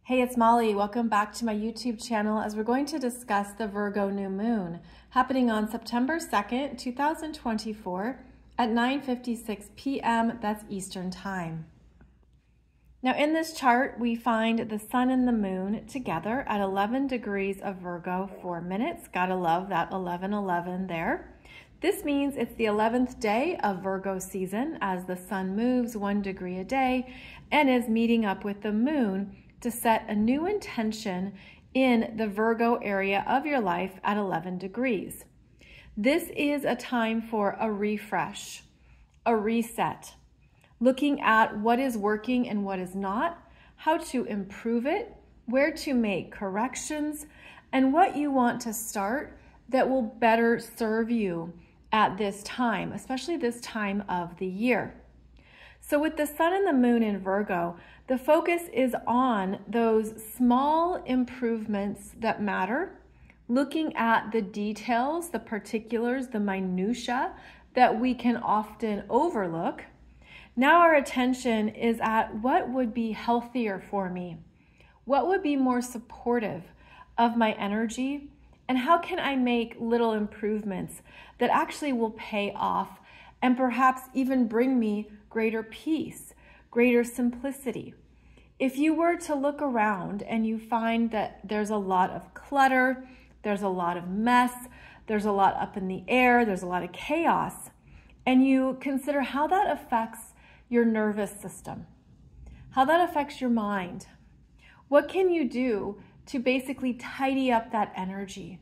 Hey, it's Molly. Welcome back to my YouTube channel as we're going to discuss the Virgo New Moon happening on September 2nd, 2024 at 9:56 p.m. That's Eastern Time. Now in this chart, we find the Sun and the Moon together at 11 degrees of Virgo, 4 minutes. Gotta love that 11:11 there. This means it's the 11th day of Virgo season as the Sun moves 1 degree a day and is meeting up with the Moon to set a new intention in the Virgo area of your life at 11 degrees. This is a time for a refresh, a reset, looking at what is working and what is not, how to improve it, where to make corrections, and what you want to start that will better serve you at this time, especially this time of the year. So with the Sun and the Moon in Virgo, the focus is on those small improvements that matter, looking at the details, the particulars, the minutia that we can often overlook. Now our attention is at what would be healthier for me, what would be more supportive of my energy, and how can I make little improvements that actually will pay off and perhaps even bring me greater peace, greater simplicity. If you were to look around and you find that there's a lot of clutter, there's a lot of mess, there's a lot up in the air, there's a lot of chaos, and you consider how that affects your nervous system, how that affects your mind, what can you do to basically tidy up that energy,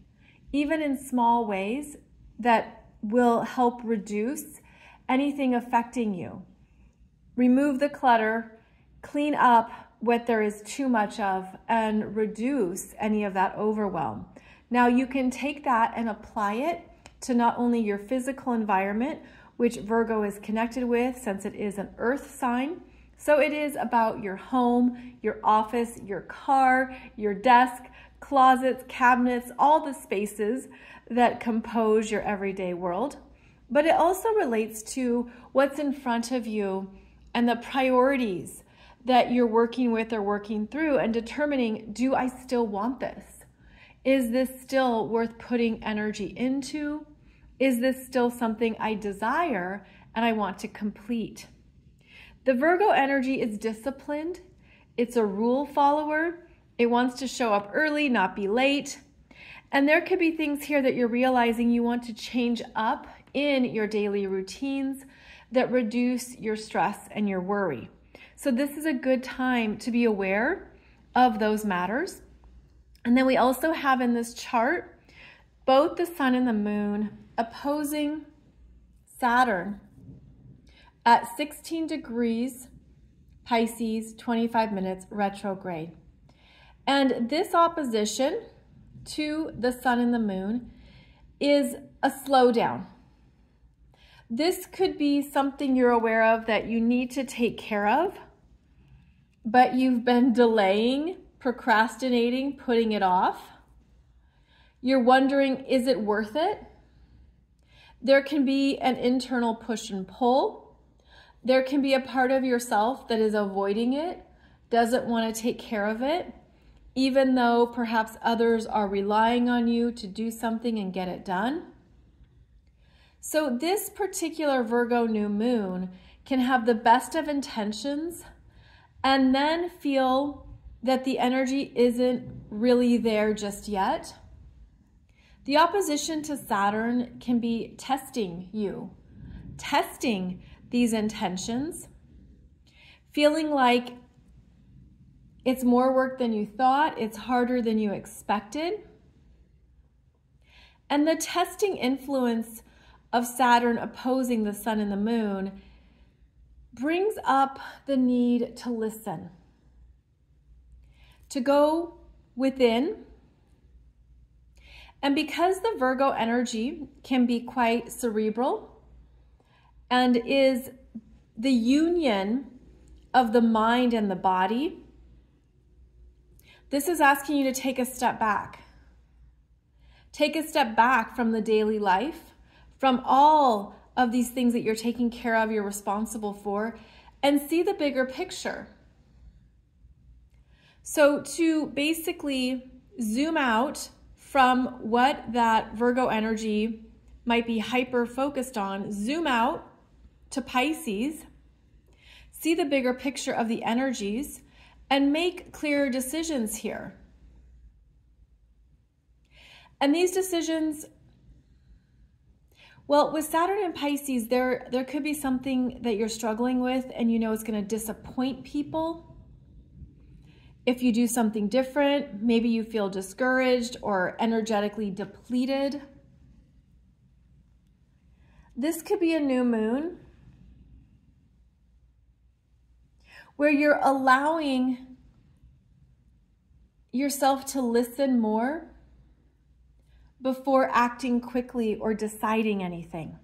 even in small ways that will help reduce anything affecting you? Remove the clutter, clean up what there is too much of, and reduce any of that overwhelm. Now you can take that and apply it to not only your physical environment, which Virgo is connected with since it is an earth sign. So it is about your home, your office, your car, your desk, closets, cabinets, all the spaces that compose your everyday world. But it also relates to what's in front of you and the priorities that you're working with or working through and determining, do I still want this? Is this still worth putting energy into? Is this still something I desire and I want to complete? The Virgo energy is disciplined. It's a rule follower. It wants to show up early, not be late. And there could be things here that you're realizing you want to change up in your daily routines that reduce your stress and your worry. So this is a good time to be aware of those matters. And then we also have in this chart, both the Sun and the Moon opposing Saturn at 16 degrees Pisces, 25 minutes retrograde. And this opposition to the Sun and the Moon is a slowdown. This could be something you're aware of that you need to take care of, but you've been delaying, procrastinating, putting it off. You're wondering, is it worth it? There can be an internal push and pull. There can be a part of yourself that is avoiding it, doesn't want to take care of it, even though perhaps others are relying on you to do something and get it done. So this particular Virgo New Moon can have the best of intentions and then feel that the energy isn't really there just yet. The opposition to Saturn can be testing you, testing these intentions, feeling like it's more work than you thought, it's harder than you expected. And the testing influence of Saturn opposing the Sun and the Moon brings up the need to listen, to go within. And because the Virgo energy can be quite cerebral and is the union of the mind and the body, this is asking you to take a step back. Take a step back from the daily life, from all of these things that you're taking care of, you're responsible for, and see the bigger picture. So to basically zoom out from what that Virgo energy might be hyper focused on, zoom out to Pisces, see the bigger picture of the energies, and make clearer decisions here. And these decisions, well, with Saturn and Pisces, there could be something that you're struggling with and you know it's going to disappoint people. If you do something different, maybe you feel discouraged or energetically depleted. This could be a new moon where you're allowing yourself to listen more before acting quickly or deciding anything.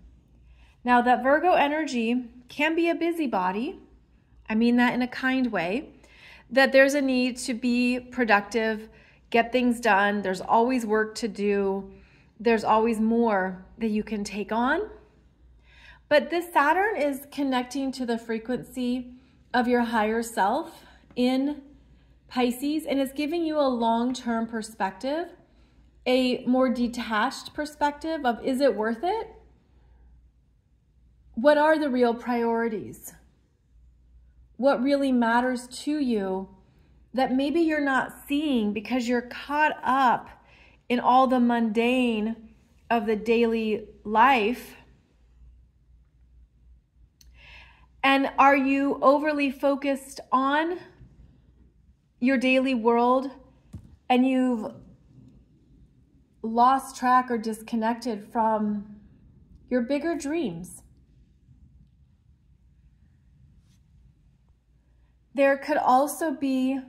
Now, that Virgo energy can be a busybody. I mean that in a kind way, that there's a need to be productive, get things done. There's always work to do. There's always more that you can take on. But this Saturn is connecting to the frequency of your higher self in Pisces, and it's giving you a long-term perspective, a more detached perspective of, is it worth it? What are the real priorities? What really matters to you that maybe you're not seeing because you're caught up in all the mundane of the daily life? And are you overly focused on your daily world and you've lost track or disconnected from your bigger dreams? There could also be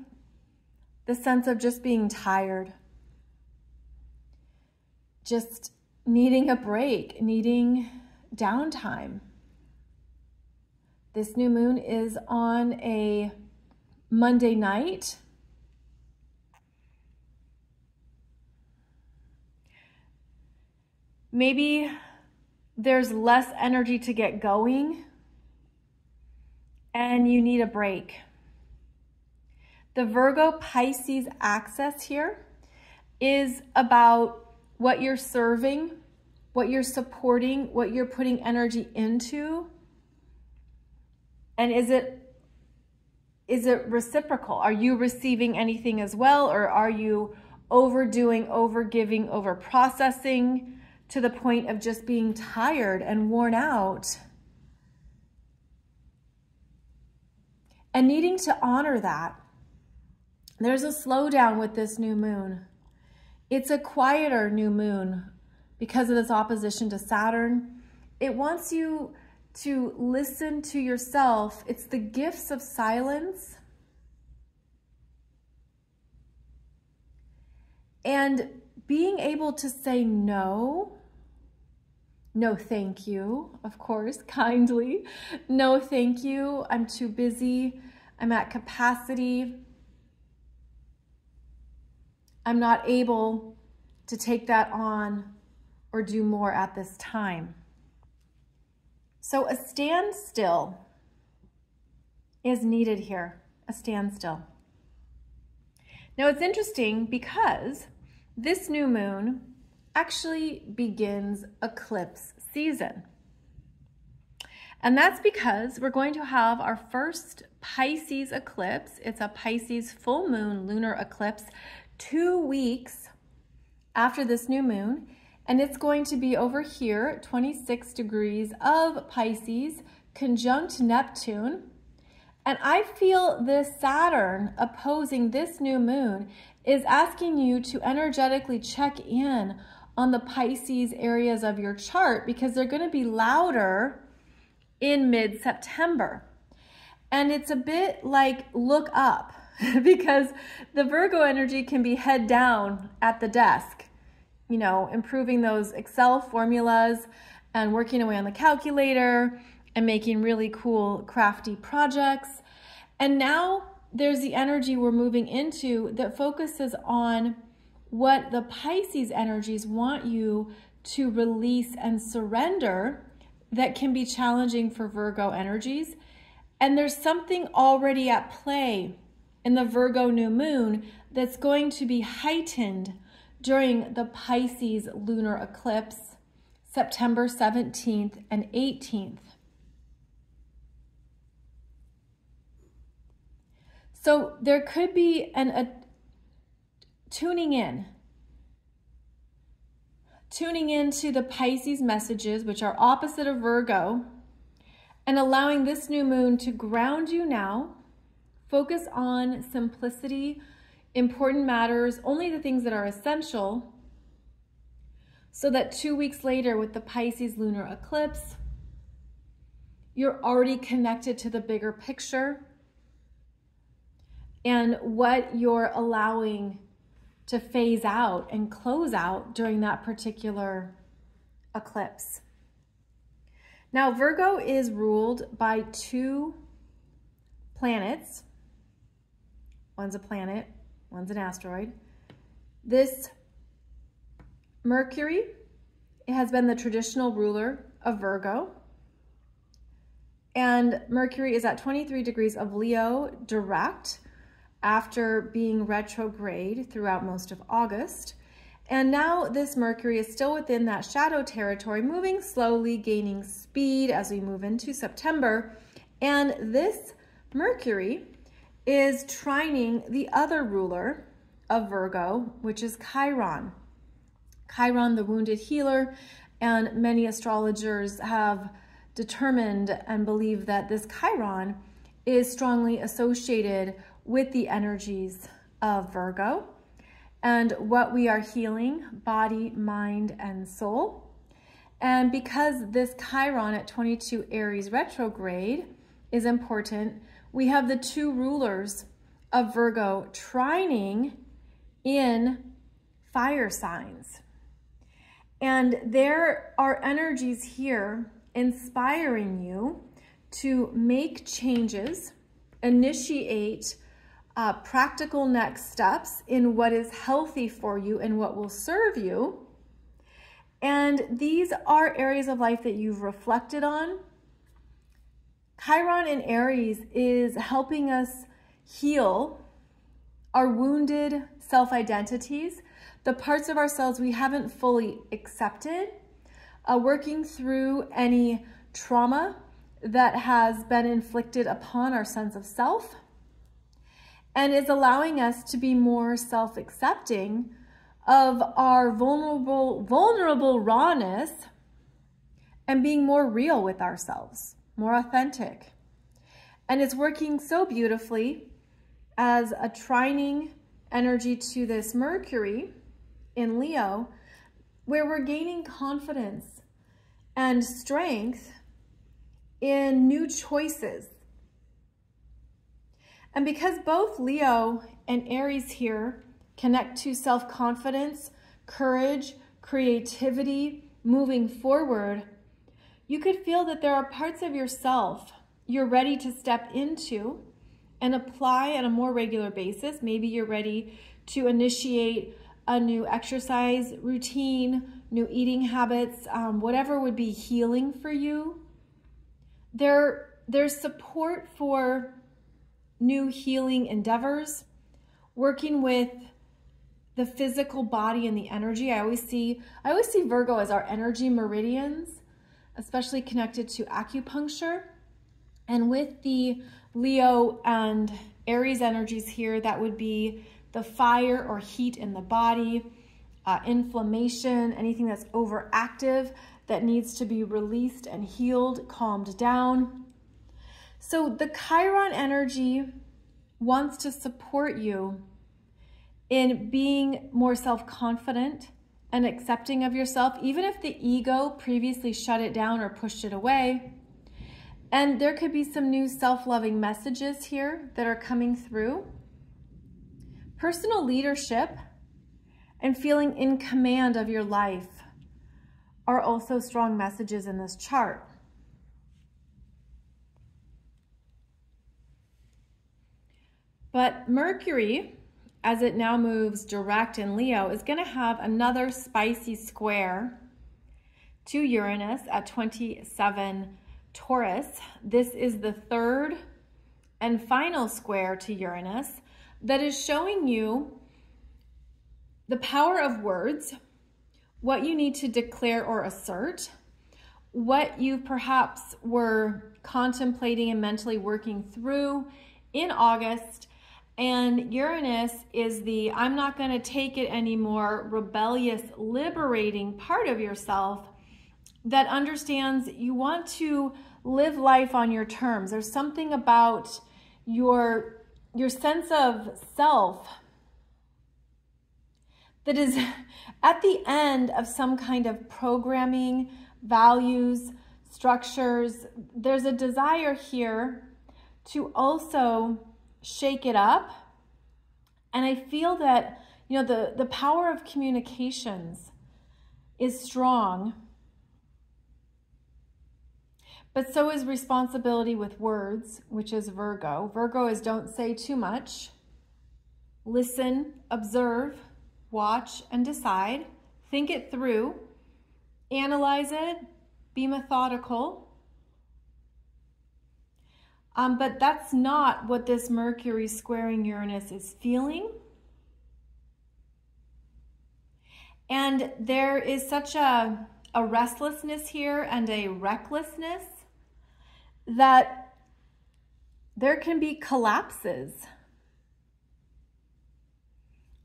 the sense of just being tired, just needing a break, needing downtime. This new moon is on a Monday night. Maybe there's less energy to get going and you need a break. The Virgo-Pisces axis here is about what you're serving, what you're supporting, what you're putting energy into. And is it reciprocal? Are you receiving anything as well? Or are you overdoing, overgiving, overprocessing to the point of just being tired and worn out? And needing to honor that. There's a slowdown with this new moon. It's a quieter new moon because of this opposition to Saturn. It wants you to listen to yourself. It's the gifts of silence. And being able to say no. No, thank you, of course, kindly. No, thank you. I'm too busy. I'm at capacity. I'm not able to take that on or do more at this time. So a standstill is needed here, a standstill. Now it's interesting because this new moon actually begins eclipse season. And that's because we're going to have our first Pisces eclipse. It's a Pisces full moon lunar eclipse 2 weeks after this new moon. And it's going to be over here, 26 degrees of Pisces, conjunct Neptune. And I feel this Saturn opposing this new moon is asking you to energetically check in on the Pisces areas of your chart because they're going to be louder in mid-September. And it's a bit like look up because the Virgo energy can be head down at the desk, you know, improving those Excel formulas and working away on the calculator and making really cool, crafty projects. And now there's the energy we're moving into that focuses on what the Pisces energies want you to release and surrender that can be challenging for Virgo energies. And there's something already at play in the Virgo new moon that's going to be heightened during the Pisces lunar eclipse, September 17th and 18th. So there could be a tuning into the Pisces messages, which are opposite of Virgo, and allowing this new moon to ground you now. Focus on simplicity, important matters, only the things that are essential, so that 2 weeks later with the Pisces lunar eclipse, you're already connected to the bigger picture and what you're allowing to phase out and close out during that particular eclipse. Now, Virgo is ruled by 2 planets. One's a planet, one's an asteroid. This Mercury, it has been the traditional ruler of Virgo. And Mercury is at 23 degrees of Leo direct, after being retrograde throughout most of August. And now this Mercury is still within that shadow territory, moving slowly, gaining speed as we move into September. And this Mercury is trining the other ruler of Virgo, which is Chiron. Chiron, the wounded healer, and many astrologers have determined and believe that this Chiron is strongly associated with the energies of Virgo and what we are healing, body, mind, and soul. And because this Chiron at 22 Aries retrograde is important, we have the 2 rulers of Virgo trining in fire signs. And there are energies here inspiring you to make changes, initiate practical next steps in what is healthy for you and what will serve you. And these are areas of life that you've reflected on. Chiron in Aries is helping us heal our wounded self-identities, the parts of ourselves we haven't fully accepted, working through any trauma that has been inflicted upon our sense of self, and is allowing us to be more self-accepting of our vulnerable rawness and being more real with ourselves, more authentic. And it's working so beautifully as a trining energy to this Mercury in Leo, where we're gaining confidence and strength in new choices. And because both Leo and Aries here connect to self-confidence, courage, creativity, moving forward, you could feel that there are parts of yourself you're ready to step into and apply on a more regular basis. Maybe you're ready to initiate a new exercise routine, new eating habits, whatever would be healing for you. There's support for new healing endeavors, working with the physical body and the energy. I always see Virgo as our energy meridians, especially connected to acupuncture. And with the Leo and Aries energies here, that would be the fire or heat in the body, inflammation, anything that's overactive that needs to be released and healed, calmed down. So the Chiron energy wants to support you in being more self-confident and accepting of yourself, even if the ego previously shut it down or pushed it away. And there could be some new self-loving messages here that are coming through. Personal leadership and feeling in command of your life are also strong messages in this chart. But Mercury, as it now moves direct in Leo, is going to have another spicy square to Uranus at 27 Taurus. This is the third and final square to Uranus. that is showing you the power of words, what you need to declare or assert, what you perhaps were contemplating and mentally working through in August. And Uranus is the I'm not going to take it anymore, rebellious, liberating part of yourself that understands you want to live life on your terms. There's something about your sense of self that is at the end of some kind of programming, values, structures. There's a desire here to also shake it up. And I feel that, you know, the power of communications is strong, but so is responsibility with words, which is Virgo. Virgo is don't say too much. Listen, observe, watch, and decide. Think it through. Analyze it. Be methodical. But that's not what this Mercury squaring Uranus is feeling. And there is such a restlessness here and a recklessness that there can be collapses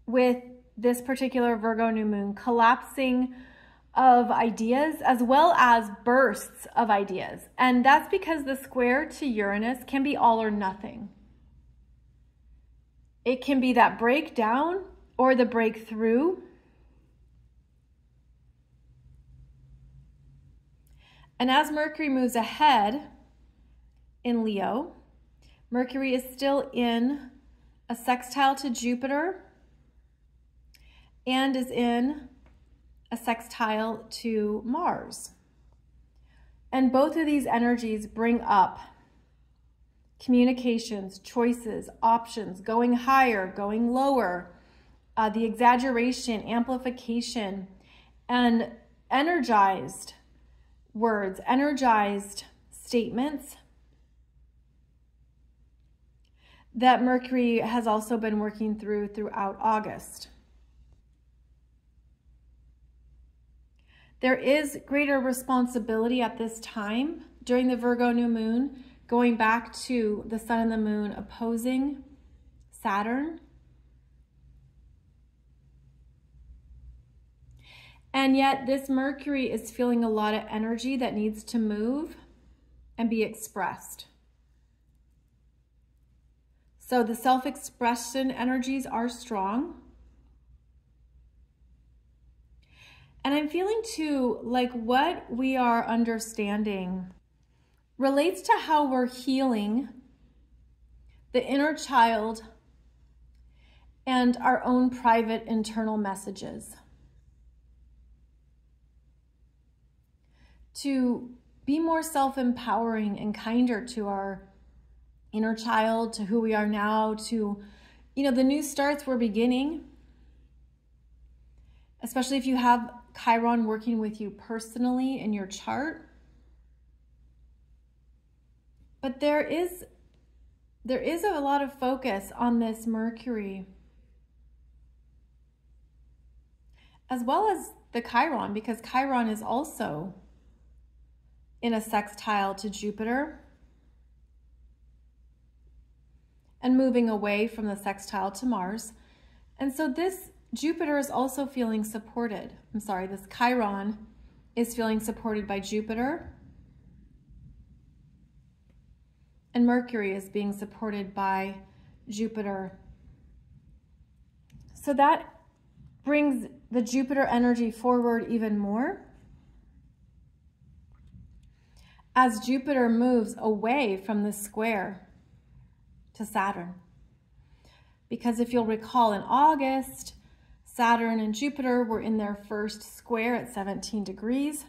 with this particular Virgo new moon, collapsing of ideas as well as bursts of ideas. And that's because the square to Uranus can be all or nothing. It can be that breakdown or the breakthrough. And as Mercury moves ahead in Leo, Mercury is still in a sextile to Jupiter and is in a sextile to Mars. And both of these energies bring up communications, choices, options, going higher, going lower, the exaggeration, amplification, and energized words, energized statements that Mercury has also been working throughout August. There is greater responsibility at this time during the Virgo new moon, going back to the sun and the moon opposing Saturn. And yet this Mercury is feeling a lot of energy that needs to move and be expressed. So the self-expression energies are strong. And I'm feeling too like what we are understanding relates to how we're healing the inner child and our own private internal messages. To be more self-empowering and kinder to our inner child, to who we are now, to, you know, the new starts we're beginning, especially if you have Chiron working with you personally in your chart. But there is a lot of focus on this Mercury, as well as the Chiron, because Chiron is also in a sextile to Jupiter and moving away from the sextile to Mars. And so this Jupiter is also feeling supported. This Chiron is feeling supported by Jupiter. And Mercury is being supported by Jupiter. So that brings the Jupiter energy forward even more as Jupiter moves away from the square to Saturn. Because if you'll recall, in August, Saturn and Jupiter were in their first square at 17 degrees.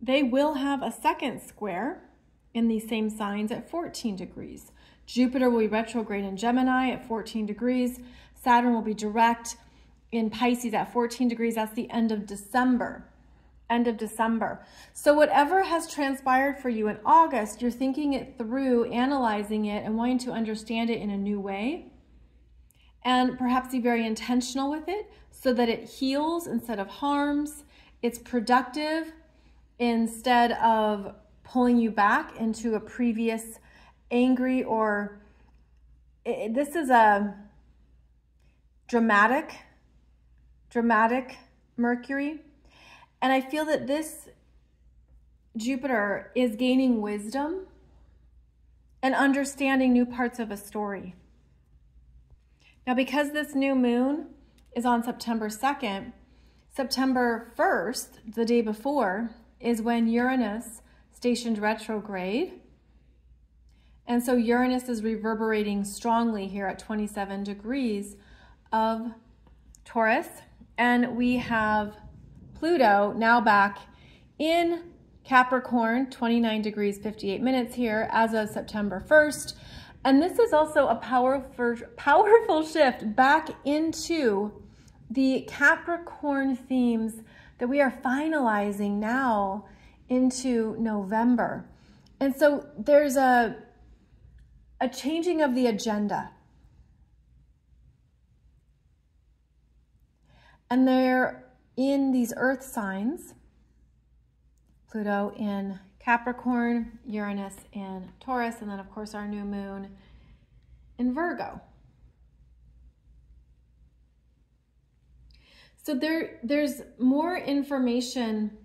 They will have a second square in these same signs at 14 degrees. Jupiter will be retrograde in Gemini at 14 degrees. Saturn will be direct in Pisces at 14 degrees. That's the end of December. So whatever has transpired for you in August, you're thinking it through, analyzing it, and wanting to understand it in a new way. and perhaps be very intentional with it so that it heals instead of harms. It's productive instead of pulling you back into a previous angry or this is a dramatic Mercury. And I feel that this Jupiter is gaining wisdom and understanding new parts of a story. Now, because this new moon is on September 2nd, September 1st, the day before, is when Uranus stationed retrograde. And so Uranus is reverberating strongly here at 27 degrees of Taurus. And we have Pluto now back in Capricorn, 29 degrees, 58 minutes here as of September 1st. And this is also a powerful shift back into the Capricorn themes that we are finalizing now into November. And so there's a changing of the agenda. And they're in these earth signs, Pluto in Capricorn, Uranus in Taurus, and then of course our new moon in Virgo. So there's more information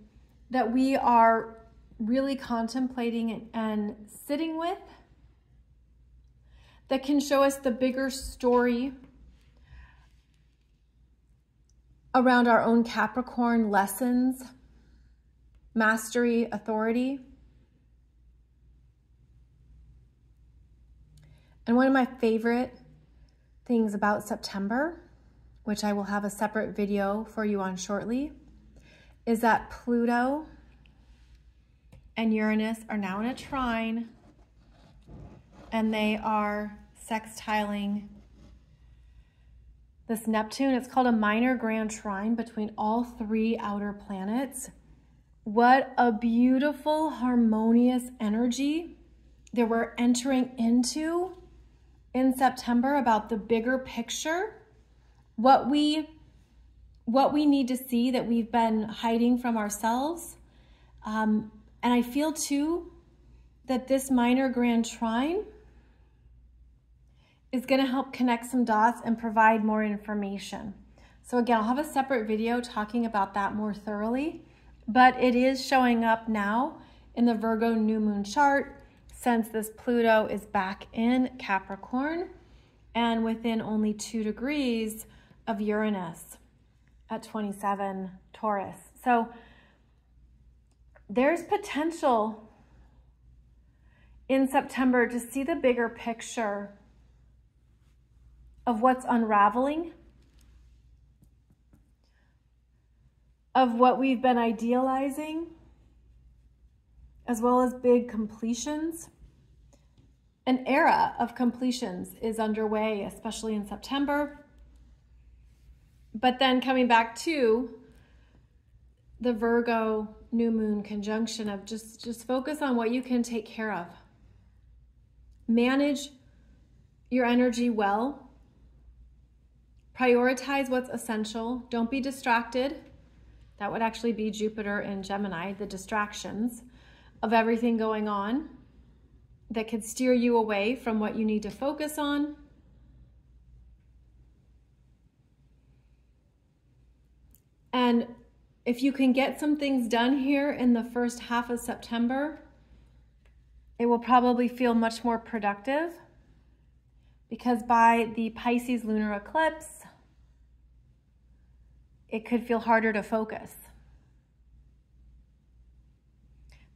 that we are really contemplating and sitting with that can show us the bigger story around our own Capricorn lessons, mastery, authority. And one of my favorite things about September, which I will have a separate video for you on shortly, is that Pluto and Uranus are now in a trine, and they are sextiling this Neptune. It's called a minor grand trine between all three outer planets. What a beautiful, harmonious energy that we're entering into in September about the bigger picture, what we need to see that we've been hiding from ourselves. And I feel too that this minor grand trine is going to help connect some dots and provide more information. So again, I'll have a separate video talking about that more thoroughly, but it is showing up now in the Virgo New Moon chart since this Pluto is back in Capricorn and within only 2 degrees of Uranus at 27 Taurus. So there's potential in September to see the bigger picture of what's unraveling, of what we've been idealizing, as well as big completions. An era of completions is underway, especially in September. But then coming back to the Virgo New Moon conjunction of just focus on what you can take care of. Manage your energy well. Prioritize what's essential. Don't be distracted. That would actually be Jupiter in Gemini, the distractions of everything going on that could steer you away from what you need to focus on. And if you can get some things done here in the first half of September, it will probably feel much more productive, because by the Pisces Lunar Eclipse, it could feel harder to focus.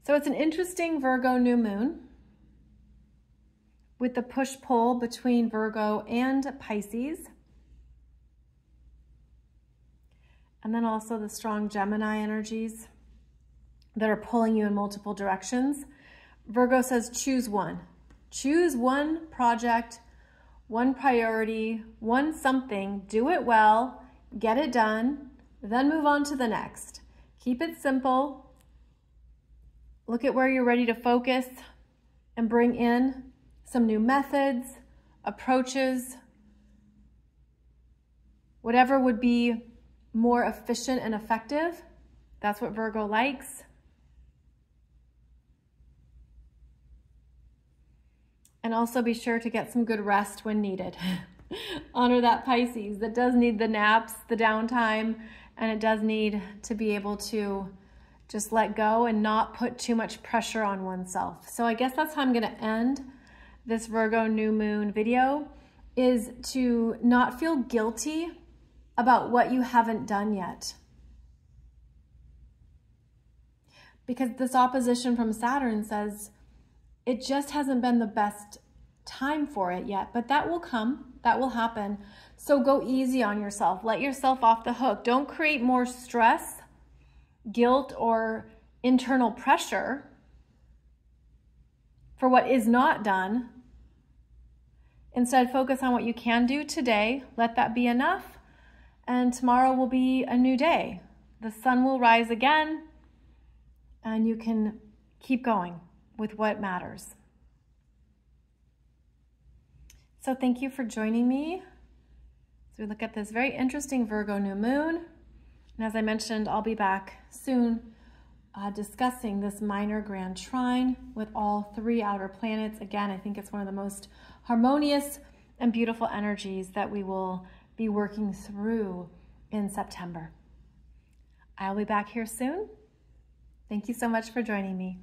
So it's an interesting Virgo new moon with the push-pull between Virgo and Pisces. And then also the strong Gemini energies that are pulling you in multiple directions. Virgo says choose one. Choose one project, one priority, one something. Do it well, get it done, then move on to the next. Keep it simple. Look at where you're ready to focus and bring in some new methods, approaches, Whatever would be more efficient and effective, that's what Virgo likes. And also be sure to get some good rest when needed. Honor that Pisces that does need the naps, the downtime, and it does need to be able to just let go and not put too much pressure on oneself. So I guess that's how I'm going to end this Virgo new moon video, is to not feel guilty about what you haven't done yet. Because this opposition from Saturn says it just hasn't been the best time for it yet, but that will come, that will happen. So go easy on yourself. Let yourself off the hook. Don't create more stress, guilt, or internal pressure for what is not done. Instead, focus on what you can do today. Let that be enough. And tomorrow will be a new day. The sun will rise again, and you can keep going with what matters. So thank you for joining me as we look at this very interesting Virgo new moon. And as I mentioned, I'll be back soon discussing this minor grand trine with all 3 outer planets. Again, I think it's one of the most harmonious and beautiful energies that we will be working through in September. I'll be back here soon. Thank you so much for joining me.